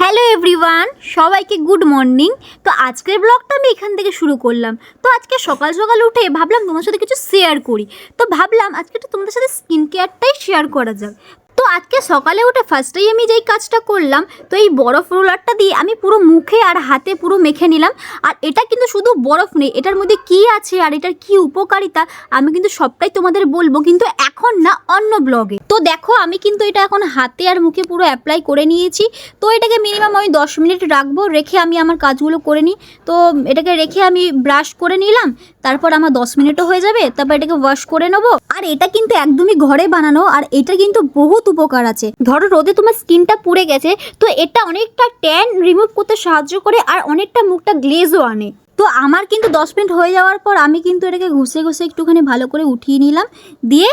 Hello everyone, সবাইকে good morning. তো আজকের ব্লগটা আমি এখান থেকে শুরু করলাম। তো আজকে সকাল সকাল উঠে ভাবলাম তোমার সাথে কিছু শেয়ার করি। তো ভাবলাম আজকে একটু তোমাদের সাথে স্কিন কেয়ারটাই শেয়ার করা যাক। তো আজকে সকালে উঠে ফার্স্টেই আমি যেই কাজটা করলাম, তো এই বরফ রোলারটা দিয়ে আমি পুরো মুখে আর হাতে পুরো মেখে নিলাম। আর এটা কিন্তু শুধু বরফ নেই, এটার মধ্যে কি আছে আর এটার কি উপকারিতা আমি কিন্তু সবটাই তোমাদের বলবো, কিন্তু এখন না, অন্য ব্লগে। তো দেখো আমি কিন্তু এটা এখন হাতে আর মুখে পুরো অ্যাপ্লাই করে নিয়েছি। তো এটাকে মিনিমাম আমি 10 মিনিট রাখবো, রেখে আমি আমার কাজগুলো করে নিই। তো এটাকে রেখে আমি ব্রাশ করে নিলাম, তারপর আমার 10 মিনিটও হয়ে যাবে, তারপর এটাকে ওয়াশ করে নেবো। আর এটা কিন্তু একদমই ঘরে বানানো, আর এটা কিন্তু বহুত উপকার আছে। ধরো রোদে তোমার স্কিনটা পুড়ে গেছে, তো এটা অনেকটা ট্যান রিমুভ করতে সাহায্য করে আর অনেকটা মুখটা গ্লেজও আনে। তো আমার কিন্তু 10 মিনিট হয়ে যাওয়ার পর আমি কিন্তু এটাকে ঘষে ঘষে একটুখানি ভালো করে উঠিয়ে নিলাম, দিয়ে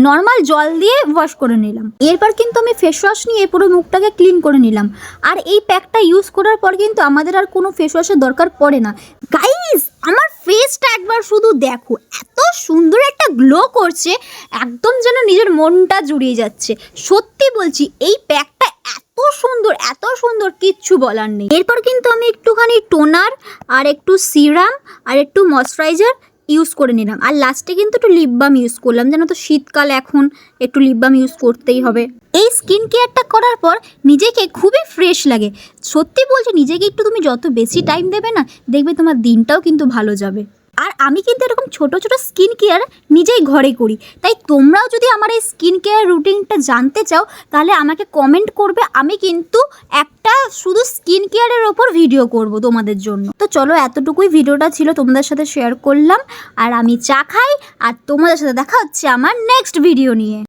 নর্মাল জল দিয়ে ওয়াশ করে নিলাম। এরপর কিন্তু আমি ফেস ওয়াশ নিয়ে পুরো মুখটাকে ক্লিন করে নিলাম। আর এই প্যাকটা ইউজ করার পর কিন্তু আমাদের আর কোনো ফেস ওয়াশের দরকার পড়ে না। গাইস, আমার ফেসটা একবার শুধু দেখো, এত সুন্দর একটা গ্লো করছে, একদম যেন নিজের মনটা জুড়িয়ে যাচ্ছে। সত্যি বলছি, এই প্যাকটা এত সুন্দর কিচ্ছু বলার নেই। এরপর কিন্তু আমি একটুখানি টোনার আর একটু সিরাম আর একটু ময়শ্চারাইজার ইউজ করে নিলাম। আর লাস্টে কিন্তু একটু লিপ বাম ইউজ করলাম, যেন তো শীতকাল, এখন একটু লিপ বাম ইউজ করতেই হবে। এই স্কিন কেয়ারটা করার পর নিজেকে খুবই ফ্রেশ লাগে। সত্যি বলছি, নিজেকে একটু তুমি যত বেশি টাইম দেবে না, দেখবে তোমার দিনটাও কিন্তু ভালো যাবে। আর আমি কিন্তু এরকম ছোট ছোট স্কিন কেয়ার নিজেই ঘরে করি। তাই তোমরাও যদি আমার এই স্কিন কেয়ার রুটিনটা জানতে চাও, তাহলে আমাকে কমেন্ট করবে। আমি কিন্তু একটা শুধু স্কিন কেয়ারের ওপর ভিডিও করব তোমাদের জন্য। তো চলো, এতটুকুই ভিডিওটা ছিল, তোমাদের সাথে শেয়ার করলাম। আর আমি চা খাই, আর তোমাদের সাথে দেখা হচ্ছে আমার নেক্সট ভিডিও নিয়ে।